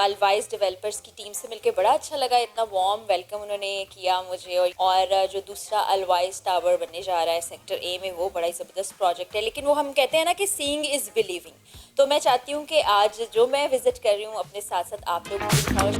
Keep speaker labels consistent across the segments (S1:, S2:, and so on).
S1: अलवाइस developers की team से मिलकर बड़ा अच्छा लगा, इतना वार्म वेलकम उन्होंने किया मुझे। और जो दूसरा अलवाइस टावर बनने जा रहा है सेक्टर ए में, वो बड़ा ही ज़बरदस्त प्रोजेक्ट है। लेकिन वो हम कहते हैं ना कि सीइंग इज़ बिलीविंग, तो मैं चाहती हूँ कि आज जो मैं विज़िट कर रही हूँ अपने साथ साथ आप लोग भी दिखाओ।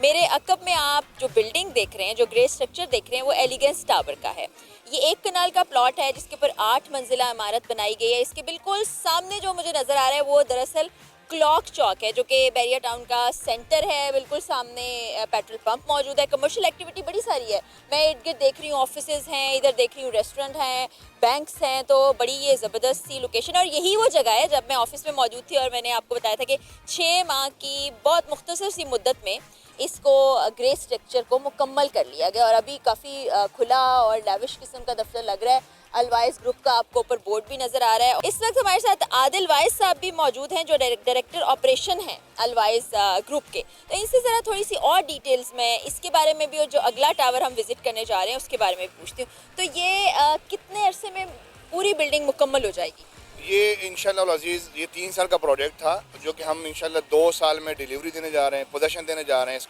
S1: मेरे अकब में आप जो बिल्डिंग देख रहे हैं, जो ग्रे स्ट्रक्चर देख रहे हैं, वो एलिगेंस टावर का है। ये 1 कनाल का प्लॉट है जिसके ऊपर 8 मंजिला इमारत बनाई गई है। इसके बिल्कुल सामने जो मुझे नज़र आ रहा है वो दरअसल क्लॉक चौक है, जो कि बैरिया टाउन का सेंटर है। बिल्कुल सामने पेट्रोल पंप मौजूद है। कमर्शियल एक्टिविटी बड़ी सारी है। मैं इर्द गिर्द देख रही हूँ ऑफिसेज हैं, इधर देख रही हूँ रेस्टोरेंट हैं, बैंक्स हैं। तो बड़ी ये ज़बरदस्त सी लोकेशन है। और यही वो जगह है जब मैं ऑफिस में मौजूद थी और मैंने आपको बताया था कि 6 माह की बहुत मुख्तसर सी मुद्दत में इसको ग्रे स्ट्रक्चर को मुकम्मल कर लिया गया और अभी काफ़ी खुला और लैविश किस्म का दफ्तर लग रहा है। अलवाइस ग्रुप का आपको ऊपर बोर्ड भी नज़र आ रहा है। इस वक्त हमारे साथ आदिल वाइस साहब भी मौजूद हैं, जो डायरेक्टर ऑपरेशन हैं अलवाइस ग्रुप के। तो इनसे ज़रा थोड़ी सी और डिटेल्स में इसके बारे में भी, और जो अगला टावर हम विज़िट करने जा रहे हैं उसके बारे में भी पूछती हूँ। तो ये कितने अरसे में पूरी बिल्डिंग मुकम्मल हो जाएगी?
S2: ये इंशाल्लाह अज़ीज़ ये 3 साल का प्रोजेक्ट था, जो कि हम इंशाल्लाह 2 साल में डिलीवरी देने जा रहे हैं, पोजेशन देने जा रहे हैं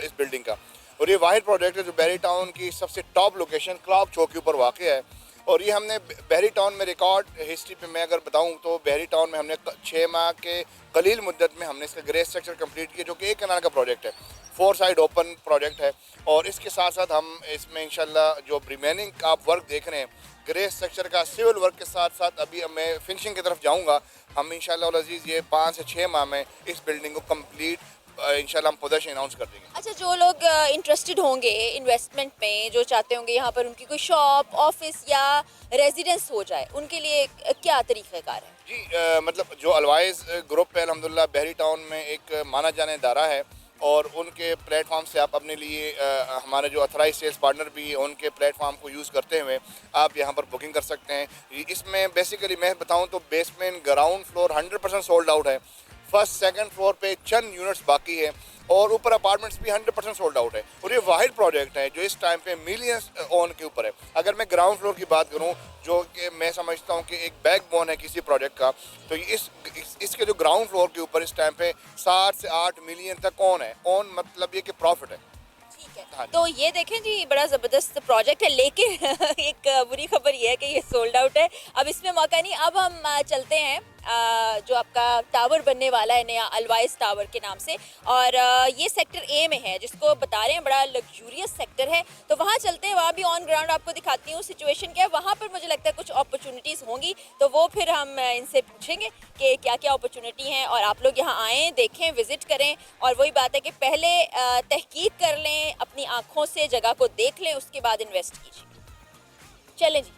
S2: इस बिल्डिंग का। और ये वाहिद प्रोजेक्ट है जो बहरी टाउन की सबसे टॉप लोकेशन क्लॉक चौक के ऊपर वाक़ है। और ये हमने बहरी टाउन में रिकॉर्ड हिस्ट्री पे मैं अगर बताऊं तो बहरी टाउन में हमने 6 माह के कलील मुद्दत में हमने इसका ग्रे स्ट्रक्चर कंप्लीट किया, जो कि 1 कनाल का प्रोजेक्ट है, 4 साइड ओपन प्रोजेक्ट है। और इसके साथ साथ हम इसमें इंशाल्लाह जो रिमेनिंग आप वर्क देख रहे हैं ग्रे स्ट्रक्चर का सिविल वर्क के साथ साथ, अभी मैं फिनिशिंग की तरफ जाऊंगा। हम इंशाल्लाह अज़ीज़ ये 5 से 6 माह में इस बिल्डिंग को कंप्लीट इंशाल्लाह हम पोजेशन अनाउंस कर देंगे।
S1: अच्छा, जो लोग इंटरेस्टेड होंगे इन्वेस्टमेंट में, जो चाहते होंगे यहाँ पर उनकी कोई शॉप, ऑफिस या रेजिडेंस हो जाए, उनके लिए क्या तरीक़ेकार है?
S2: जी मतलब जो अलवाइस ग्रुप है अल्हम्दुलिल्लाह बहरी टाउन में एक माना जाने इदारा है, और उनके प्लेटफॉर्म से आप अपने लिए हमारे जो अथराइज सेल्स पार्टनर भी है उनके प्लेटफॉर्म को यूज़ करते हुए आप यहाँ पर बुकिंग कर सकते हैं। इसमें बेसिकली मैं बताऊँ तो basement ground floor 100% sold out है, फर्स्ट सेकंड फ्लोर पे चंद यूनिट्स बाकी है, और ऊपर अपार्टमेंट्स भी 100% सोल्ड आउट है। और ये वाहिद प्रोजेक्ट है जो इस टाइम पे मिलियंस ओन के ऊपर है। अगर मैं ग्राउंड फ्लोर की बात करूं, जो कि मैं समझता हूं कि एक बैकबोन है किसी प्रोजेक्ट का, तो इसके जो ग्राउंड फ्लोर के ऊपर इस टाइम पे 7 से 8 मिलियन तक ओन है। ओन मतलब ये कि प्रॉफिट है।
S1: ठीक है।
S2: हाँ।
S1: तो ये देखें जी, बड़ा ज़बरदस्त प्रोजेक्ट है, लेकिन एक बुरी खबर ये है कि ये सोल्ड आउट है। अब इसमें मौका नहीं। अब हम चलते हैं जो आपका टावर बनने वाला है नया, अलवाइस टावर के नाम से। और ये सेक्टर ए में है, जिसको बता रहे हैं बड़ा लग्जूरियस सेक्टर है। तो वहाँ चलते हैं, वहाँ भी ऑन ग्राउंड आपको दिखाती हूँ सिचुएशन क्या है। वहाँ पर मुझे लगता है कुछ अपॉर्चुनिटीज़ होंगी, तो वो फिर हम इनसे पूछेंगे कि क्या क्या अपॉर्चुनिटी हैं। और आप लोग यहाँ आएँ, देखें, विज़िट करें। और वही बात है कि पहले तहकीक कर लें, अपनी आँखों से जगह को देख लें, उसके बाद इन्वेस्ट कीजिए। चलें जी।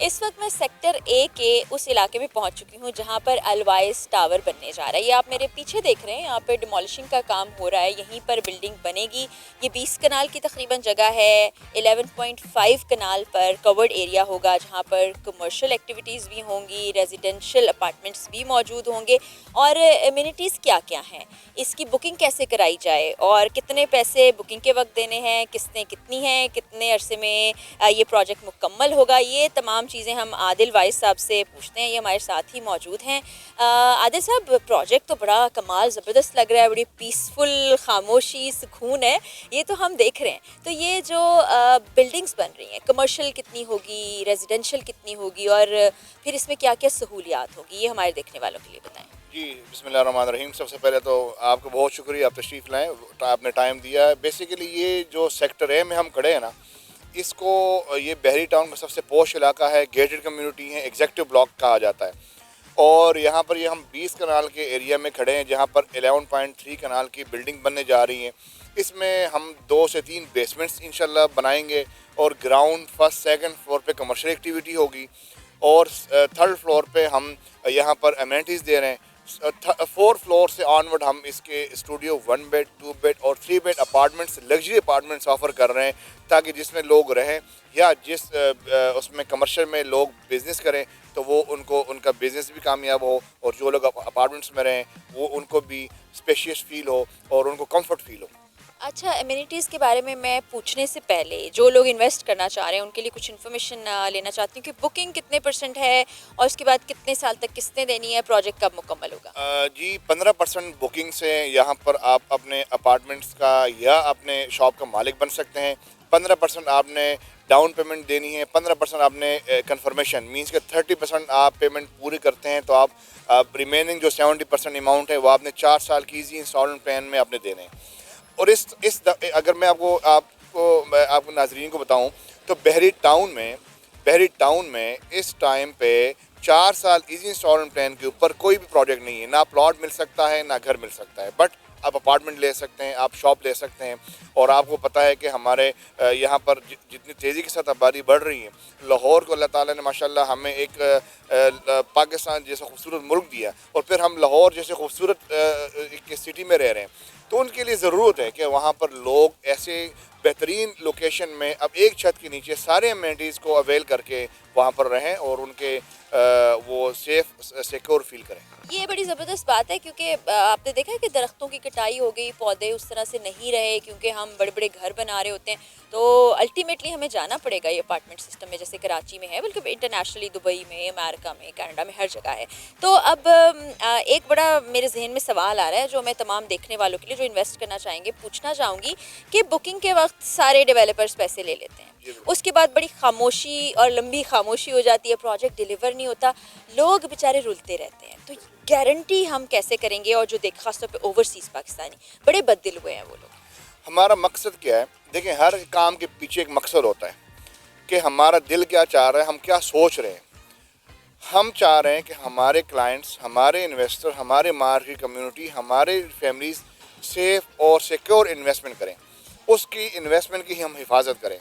S1: इस वक्त मैं सेक्टर ए के उस इलाके में पहुंच चुकी हूं जहां पर अलवाइस टावर बनने जा रहा है। ये आप मेरे पीछे देख रहे हैं, यहाँ पर डिमोलिशिंग का काम हो रहा है, यहीं पर बिल्डिंग बनेगी। ये 20 कनाल की तकरीबन जगह है। 11.5 कनाल पर कवर्ड एरिया होगा, जहाँ पर कमर्शियल एक्टिविटीज़ भी होंगी, रेजिडेंशियल अपार्टमेंट्स भी मौजूद होंगे। और एमिनिटीज़ क्या क्या हैं, इसकी बुकिंग कैसे कराई जाए, और कितने पैसे बुकिंग के वक्त देने हैं, किस्तें कितनी हैं, कितने अरसे में ये प्रोजेक्ट मुकम्मल होगा, ये तमाम चीज़ें हम आदिल वाइस साहब से पूछते हैं। ये हमारे साथ ही मौजूद हैं। आदिल साहब, प्रोजेक्ट तो बड़ा कमाल ज़बरदस्त लग रहा है, बड़ी पीसफुल, खामोशी, सुकून है, ये तो हम देख रहे हैं। तो ये जो बिल्डिंग्स बन रही हैं, कमर्शियल कितनी होगी, रेजिडेंशियल कितनी होगी, और फिर इसमें क्या क्या सहूलियात होगी, ये हमारे देखने वालों के लिए बताएं।
S2: जी बिस्मिल्लाहिर्रहमानिर्रहीम। सबसे पहले तो आपको बहुत शुक्रिया, आप तशरीफ़ लाएँ, आपने टाइम दिया है। बेसिकली ये जो सेक्टर ए में हम खड़े हैं ना, इसको ये बहरी टाउन का सबसे पोश इलाका है, गेटेड कम्युनिटी है, एग्जेक्टिव ब्लॉक कहा जाता है। और यहाँ पर ये हम 20 कनाल के एरिया में खड़े हैं, जहाँ पर 11.3 कनाल की बिल्डिंग बनने जा रही है। इसमें हम 2 से 3 बेसमेंट्स इंशाल्लाह बनाएंगे, और ग्राउंड फर्स्ट सेकंड फ्लोर पे कमर्शियल एक्टिविटी होगी, और थर्ड फ्लोर पे हम यहाँ पर एमिनिटीज़ दे रहे हैं। 4 فلور سے آنورڈ ہم اس کے اسٹوڈیو 1 بیڈ 2 بیڈ اور 3 bed apartments luxury apartments offer کر رہے ہیں تاکہ جس میں لوگ رہیں یا جس اس میں کمرشل میں لوگ بزنس کریں تو وہ ان کا بزنس بھی کامیاب ہو اور جو لوگ اپارٹمنٹس میں رہیں وہ ان کو بھی اسپیشیس فیل ہو اور ان کو کمفرٹ فیل ہو.
S1: اچھا، ایمینٹیز کے بارے میں پوچھنے سے پہلے جو لوگ انویسٹ کرنا چاہ رہے ہیں ان کے لیے کچھ انفارمیشن لینا چاہتی ہوں کہ بکنگ کتنے % ہے اور اس کے بعد کتنے سال تک قسطیں دینی ہے، پروجیکٹ کب مکمل ہوگا؟
S2: جی 15% بکنگ سے یہاں پر آپ اپنے اپارٹمنٹس کا یا اپنے شاپ کا مالک بن سکتے ہیں. 15% آپ نے ڈاؤن پیمنٹ دینی ہے. 15% آپ نے کنفرمیشن مینس کہ 30% آپ پیمنٹ پوری کرتے ہیں تو آپ ریمیننگ جو 70% اماؤنٹ ہے وہ آپ نے 4 سال کی ایزی انسٹالمنٹ پلان میں آپ نے دینے ہیں. اور اگر میں آپ کو ناظرین کو بتاؤں تو بحری ٹاؤن میں اس ٹائم پہ 4 سال ایزی انسٹالمنٹ پلان کے اوپر کوئی بھی پروجیکٹ نہیں ہے. نہ پلاٹ مل سکتا ہے نہ گھر مل سکتا ہے، بٹ آپ اپارٹمنٹ لے سکتے ہیں، آپ شاپ لے سکتے ہیں. اور آپ کو پتہ ہے کہ ہمارے یہاں پر جتنی تیزی کے ساتھ آبادی بڑھ رہی ہے، لاہور کو اللہ تعالیٰ نے ماشاءاللہ ہمیں ایک پاکستان جیسا خوبصورت ملک دیا اور پھر ہم لاہور جیسے خوبصورت ایک سٹی میں رہ رہے ہیں. تو ان کے لیے ضرورت ہے کہ وہاں پر لوگ ایسے بہترین لوکیشن میں اب ایک چھت کے نیچے سارے امینٹیز کو اویل کر کے وہاں پر رہیں اور ان کے وہ سیف سیکور فیل کریں.
S1: یہ بڑی زبردست بات ہے کیونکہ آپ نے دیکھا ہے کہ درختوں کی کٹائی ہو گئی، پودے اس طرح سے نہیں رہے کیونکہ ہم بڑے بڑے گھر بنا رہے ہوتے ہیں. تو الٹیمیٹلی ہمیں جانا پڑے گا یہ اپارٹمنٹ سسٹم میں، جیسے کراچی میں ہے، بلکہ انٹرنیشنلی دبئی میں، امریکہ میں، کینیڈا میں، ہر جگہ ہے. تو اب ایک بڑا میرے ذہن میں سوال آ رہا ہے جو میں تمام دیکھنے والوں کے لیے جو انویسٹ کرنا چاہیں گے پوچھنا چاہوں گی کہ بکنگ کے وقت سارے ڈیولپرز پیسے لے لیتے ہیں، اس کے بعد بڑی خاموشی اور لمبی خاموشی ہو جاتی ہے، پروجیکٹ ڈیلیور نہیں ہوتا، لوگ بیچارے رلتے رہتے ہیں. تو گارنٹی ہم کیسے کریں گے؟ اور جو خاص طور پہ اوورسیز پاکستانی بڑے بد دل ہوئے ہیں وہ لوگ.
S2: ہمارا مقصد کیا ہے؟ دیکھیں ہر کام کے پیچھے ایک مقصد ہوتا ہے کہ ہمارا دل کیا چاہ رہا ہے، ہم کیا سوچ رہے ہیں. ہم چاہ رہے ہیں کہ ہمارے کلائنٹس، ہمارے انویسٹر، ہمارے مارکیٹ کمیونٹی، ہمارے فیملیز سیف اور سیکیور انویسٹمنٹ کریں، اس کی انویسٹمنٹ کی ہم حفاظت کریں.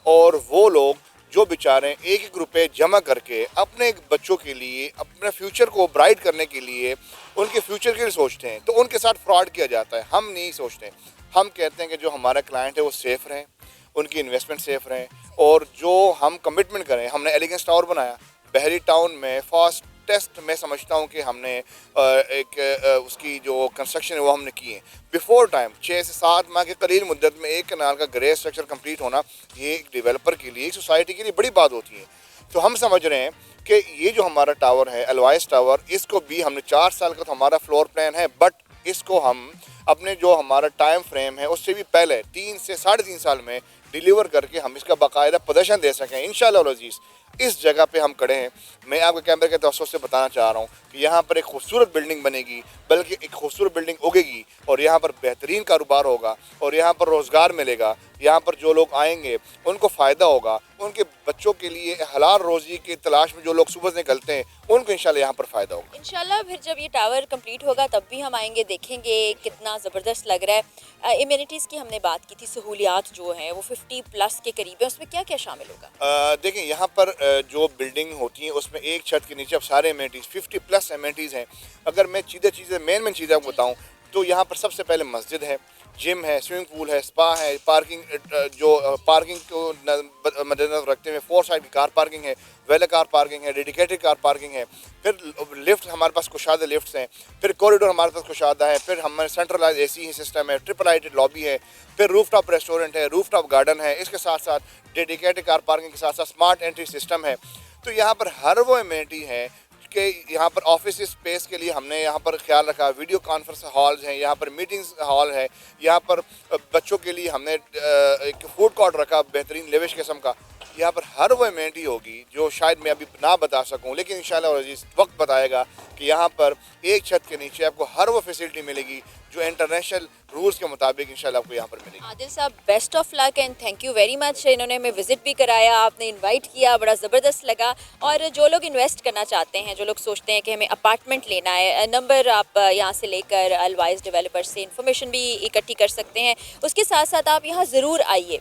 S2: اور وہ لوگ جو بیچارے ایک ایک روپے جمع کر کے اپنے بچوں کے لیے، اپنے فیوچر کو برائٹ کرنے کے لیے، ان کے فیوچر کے لیے سوچتے ہیں تو ان کے ساتھ فراڈ کیا جاتا ہے. ہم نہیں سوچتے، ہم کہتے ہیں کہ جو ہمارا کلائنٹ ہے وہ سیف رہیں، ان کی انویسٹمنٹ سیف رہیں. اور جو ہم کمٹمنٹ کریں، ہم نے ایلیگنس ٹاور بنایا بحری ٹاؤن میں، فاسٹسٹ میں سمجھتا ہوں کہ ہم نے ایک اس کی جو کنسٹرکشن ہے وہ ہم نے کی ہے بیفور ٹائم. 6 سے 7 ماہ کی قلیل مدت میں ایک کنال کا گرے اسٹرکچر کمپلیٹ ہونا یہ ایک ڈیولپر کے لیے، ایک سوسائٹی کے لیے بڑی بات ہوتی ہے. تو ہم سمجھ رہے ہیں کہ یہ جو ہمارا ٹاور ہے الوائس ٹاور، اس کو بھی ہم نے 4 سال کا تو ہمارا فلور پلان ہے، بٹ اس کو ہم اپنے جو ہمارا ٹائم فریم ہے اس سے بھی پہلے 3 سے 3.5 سال میں ڈیلیور کر کے ہم اس کا باقاعدہ پوزیشن دے سکیں انشاءاللہ العزیز. اس جگہ پہ ہم کھڑے ہیں. میں آپ کے کیمرے کے توسط سے بتانا چاہ رہا ہوں کہ یہاں پر ایک خوبصورت بلڈنگ بنے گی، بلکہ ایک خوبصورت بلڈنگ اگے گی اور یہاں پر بہترین کاروبار ہوگا اور یہاں پر روزگار ملے گا. یہاں پر جو لوگ آئیں گے ان کو فائدہ ہوگا، ان کے بچوں کے لیے حلال روزی کی تلاش میں جو لوگ صبح سے نکلتے ہیں ان کو انشاءاللہ یہاں پر فائدہ ہوگا.
S1: انشاءاللہ پھر جب یہ ٹاور کمپلیٹ ہوگا تب بھی ہم آئیں گے، دیکھیں گے کتنا زبردست لگ رہا ہے. ایمینٹیز کی ہم نے بات کی تھی، سہولیات جو ہیں وہ 50+ کے قریب ہیں، اس میں کیا کیا شامل ہوگا؟
S2: دیکھیں یہاں پر جو بلڈنگ ہوتی ہیں اس میں ایک چھت کے نیچے اب سارے ایمینٹیز 50+ ایمینٹیز ہیں. اگر میں چیزیں مین چیزیں آپ کو بتاؤں تو یہاں پر سب سے پہلے مسجد ہے، جم ہے، سوئمنگ پول ہے، اسپا ہے، پارکنگ کو مد نظر رکھتے ہوئے 4 سائڈ کی کار پارکنگ ہے، ویلے کار پارکنگ ہے، ڈیڈیکیٹڈ کار پارکنگ ہے. پھر لفٹ ہمارے پاس کشادہ لفٹس ہیں، پھر کوریڈور ہمارے پاس کشادہ ہے، پھر ہمارے سینٹرلائز AC سسٹم ہے، ٹرپل لائٹڈ لابی ہے، پھر روف ٹاپ ریسٹورنٹ ہے، روف ٹاپ گارڈن ہے. اس کے ساتھ ساتھ ڈیڈیکیٹڈ کار پارکنگ کے ساتھ ساتھ اسمارٹ انٹری سسٹم ہے. تو یہاں پر ہر وہ ایمینٹی ہے کہ یہاں پر آفس اسپیس کے لیے ہم نے یہاں پر خیال رکھا. ویڈیو کانفرنس ہالز ہیں، یہاں پر میٹنگز ہال ہے، یہاں پر بچوں کے لیے ہم نے ایک فوڈ کورٹ رکھا بہترین لیوش قسم کا. یہاں پر ہر وہ ایمینٹی ہوگی جو شاید میں ابھی نہ بتا سکوں، لیکن انشاءاللہ العزیز وقت بتائے گا کہ یہاں پر ایک چھت کے نیچے آپ کو ہر وہ فیسلٹی ملے گی جو انٹرنیشنل रूल्स के मुताबिक इंशाल्लाह आपको यहाँ पर मिलेगी।
S1: आदिल साहब, best of luck and thank you very much. इन्होंने हमें विजिट भी कराया, आपने इनवाइट किया, बड़ा ज़बरदस्त लगा। और जो लोग इन्वेस्ट करना चाहते हैं, जो लोग सोचते हैं कि हमें अपार्टमेंट लेना है, नंबर आप यहाँ से लेकर अलवाइज डेवलपर से इंफॉर्मेशन भी इकट्ठी कर सकते हैं। उसके साथ साथ आप यहाँ ज़रूर आइए,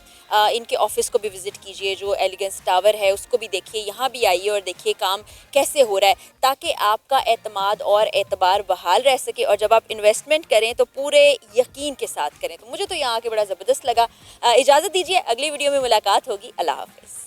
S1: इनके ऑफिस को भी विज़िट कीजिए, जो एलिगेंस टावर है उसको भी देखिए, यहाँ भी आइए और देखिए काम कैसे हो रहा है, ताकि आपका एतमाद और एतबार बहाल रह सके। और जब आप इन्वेस्टमेंट करें तो पूरे यकीन के साथ करें। तो मुझे तो यहाँ आके बड़ा ज़बरदस्त लगा। इजाज़त दीजिए, अगली वीडियो में मुलाकात होगी। अल्लाह हाफ़िज़।